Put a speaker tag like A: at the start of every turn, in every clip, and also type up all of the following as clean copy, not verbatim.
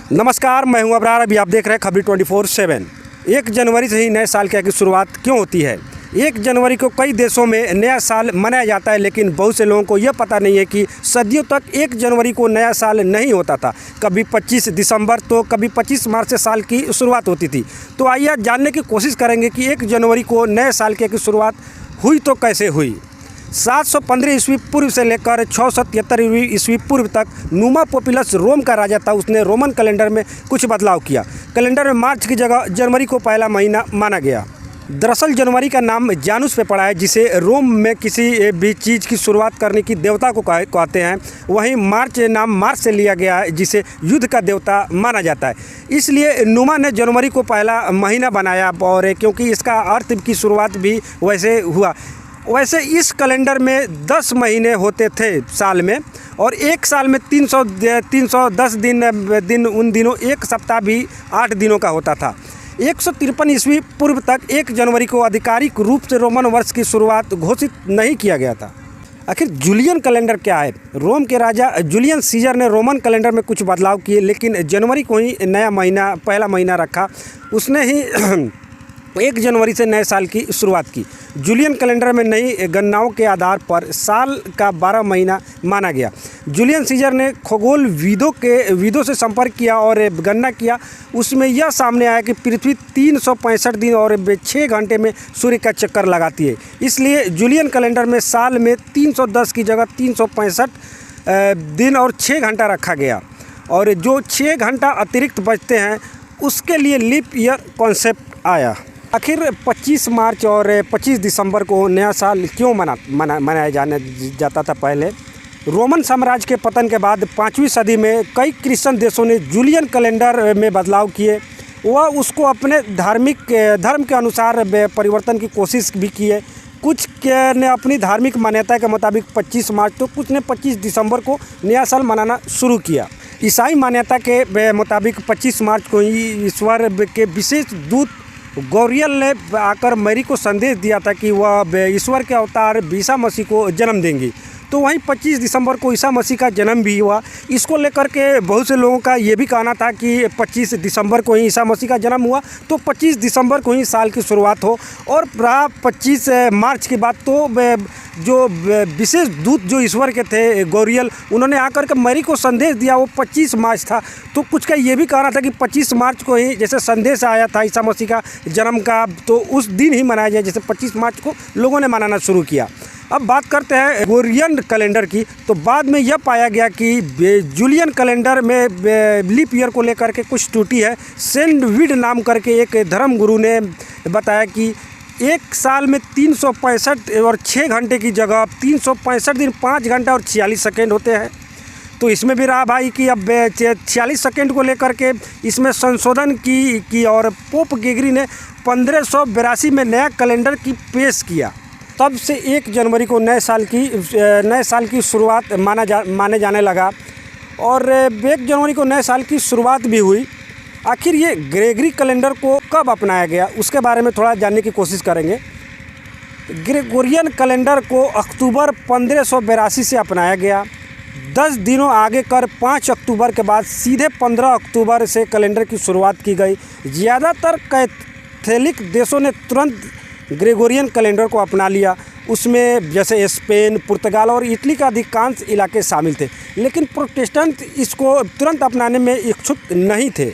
A: नमस्कार, मैं हूं अबरार। अभी आप देख रहे हैं खबरी 24/7। 1 जनवरी से ही नए साल की शुरुआत क्यों होती है? 1 जनवरी को कई देशों में नया साल मनाया जाता है, लेकिन बहुत से लोगों को यह पता नहीं है कि सदियों तक 1 जनवरी को नया साल नहीं होता था। कभी 25 दिसंबर तो कभी 25 मार्च से साल की शुरुआत होती थी। तो आइए जानने की कोशिश करेंगे कि 1 जनवरी को नए साल की शुरुआत हुई तो कैसे हुई। 715 ईस्वी पूर्व से लेकर 673 ईस्वी पूर्व तक नुमा पोपिलस रोम का राजा था। उसने रोमन कैलेंडर में कुछ बदलाव किया। कैलेंडर में मार्च की जगह जनवरी को पहला महीना माना गया। दरअसल जनवरी का नाम जानूस पे पड़ा है, जिसे रोम में किसी भी चीज़ की शुरुआत करने की देवता को कहते हैं। वहीं मार्च नाम मार्च से लिया गया है, जिसे युद्ध का देवता माना जाता है। इसलिए नुमा ने जनवरी को पहला महीना बनाया, और क्योंकि इसका अर्थ की शुरुआत भी वैसे हुआ। वैसे इस कैलेंडर में 10 महीने होते थे साल में, और एक साल में 310 दिन उन दिनों एक सप्ताह भी 8 दिनों का होता था। 153 ईस्वी पूर्व तक 1 जनवरी को आधिकारिक रूप से रोमन वर्ष की शुरुआत घोषित नहीं किया गया था। आखिर जूलियन कैलेंडर क्या है? रोम के राजा जूलियन सीजर ने रोमन कैलेंडर में कुछ बदलाव किए, लेकिन जनवरी को ही पहला महीना रखा। उसने ही 1 जनवरी से नए साल की शुरुआत की। जूलियन कैलेंडर में नई गणनाओं के आधार पर साल का 12 महीना माना गया। जूलियन सीजर ने खगोल विदों से संपर्क किया और गणना किया। उसमें यह सामने आया कि पृथ्वी 365 दिन और 6 घंटे में सूर्य का चक्कर लगाती है। इसलिए जूलियन कैलेंडर में साल में 310 की जगह 365 दिन और 6 घंटा रखा गया, और जो 6 घंटा अतिरिक्त बचते हैं उसके लिए लीप ईयर कॉन्सेप्ट आया। आखिर 25 मार्च और 25 दिसंबर को नया साल क्यों मनाया जाता था? पहले रोमन साम्राज्य के पतन के बाद 5वीं सदी में कई क्रिश्चियन देशों ने जूलियन कैलेंडर में बदलाव किए। वह उसको अपने धर्म के अनुसार परिवर्तन की कोशिश भी की है। कुछ ने अपनी धार्मिक मान्यता के मुताबिक 25 मार्च तो कुछ ने 25 दिसंबर को नया साल मनाना शुरू किया। ईसाई मान्यता के मुताबिक 25 मार्च को ही ईश्वर के विशेष दूत गौरियल ने आकर मैरी को संदेश दिया था कि वह ईश्वर के अवतार ईसा मसीह को जन्म देंगी। तो वहीं 25 दिसंबर को ईसा मसीह का जन्म भी हुआ। इसको लेकर के बहुत से लोगों का ये भी कहना था कि 25 दिसंबर को ही ईसा मसीह का जन्म हुआ, तो 25 दिसंबर को ही साल की शुरुआत हो। और 25 मार्च के बाद तो जो विशेष दूत जो ईश्वर के थे गौरियल, उन्होंने आकर के मैरी को संदेश दिया, वो 25 मार्च था। तो कुछ का ये भी कहना था कि 25 मार्च को ही जैसे संदेश आया था ईसा मसीह का जन्म का, तो उस दिन ही मनाया जाए, जैसे 25 मार्च को लोगों ने मनाना शुरू किया। अब बात करते हैं गोरियन कैलेंडर की। तो बाद में यह पाया गया कि जूलियन कैलेंडर में लीप ईयर को लेकर के कुछ त्रुटि है। सेंट विड नाम करके एक धर्म गुरु ने बताया कि एक साल में 365 और 6 घंटे की जगह 365 दिन 5 घंटा और 46 सेकेंड होते हैं। तो इसमें भी रहा भाई कि अब 46 सेकेंड को लेकर के इसमें संशोधन की और पोप ग्रेगरी ने 1582 में नया कैलेंडर की पेश किया। तब से 1 जनवरी को नए साल की शुरुआत माने जाने लगा, और 1 जनवरी को नए साल की शुरुआत भी हुई। आखिर ये ग्रेगरी कैलेंडर को कब अपनाया गया, उसके बारे में थोड़ा जानने की कोशिश करेंगे। ग्रेगोरियन कैलेंडर को अक्टूबर 1582 से अपनाया गया। 10 दिनों आगे कर 5 अक्टूबर के बाद सीधे 15 अक्टूबर से कैलेंडर की शुरुआत की गई। ज़्यादातर कैथोलिक देशों ने तुरंत ग्रेगोरियन कैलेंडर को अपना लिया। उसमें जैसे स्पेन, पुर्तगाल और इटली का अधिकांश इलाके शामिल थे, लेकिन प्रोटेस्टेंट इसको तुरंत अपनाने में इच्छुक नहीं थे।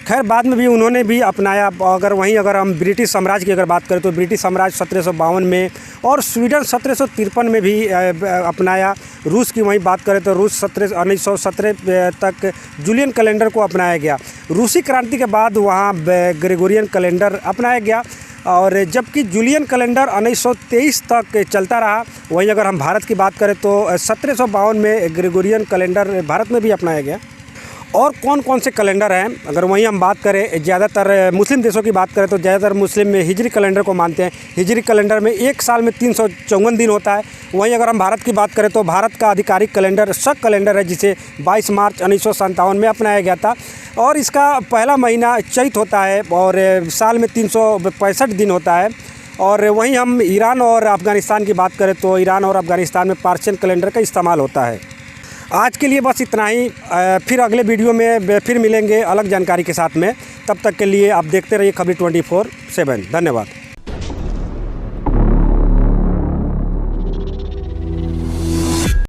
A: खैर बाद में भी उन्होंने भी अपनाया। अगर हम ब्रिटिश साम्राज्य की अगर बात करें तो ब्रिटिश साम्राज्य 1752 में, और स्वीडन 1753 में भी अपनाया। रूस की वहीं बात करें तो रूस 1917 तक जूलियन कैलेंडर को अपनाया गया। रूसी क्रांति के बाद वहाँ ग्रेगोरियन कैलेंडर अपनाया गया, और जबकि जूलियन कैलेंडर 1923 तक चलता रहा। वहीं अगर हम भारत की बात करें तो 1752 में ग्रेगोरियन कैलेंडर भारत में भी अपनाया गया। और कौन कौन से कैलेंडर हैं, अगर वहीं हम बात करें, ज़्यादातर मुस्लिम देशों की बात करें तो ज़्यादातर मुस्लिम में हिजरी कैलेंडर को मानते हैं। हिजरी कैलेंडर में एक साल में 354 दिन होता है। वहीं अगर हम भारत की बात करें तो भारत का आधिकारिक कैलेंडर शक कैलेंडर है, जिसे 22 मार्च 1957 में अपनाया गया था, और इसका पहला महीना चैत होता है, और साल में 365 दिन होता है। और वहीं हम ईरान और अफ़गानिस्तान की बात करें तो ईरान और अफ़गानिस्तान में पार्शियन कैलेंडर का इस्तेमाल होता है। आज के लिए बस इतना ही। फिर अगले वीडियो में फिर मिलेंगे अलग जानकारी के साथ में। तब तक के लिए आप देखते रहिए खबरी 24/7। धन्यवाद।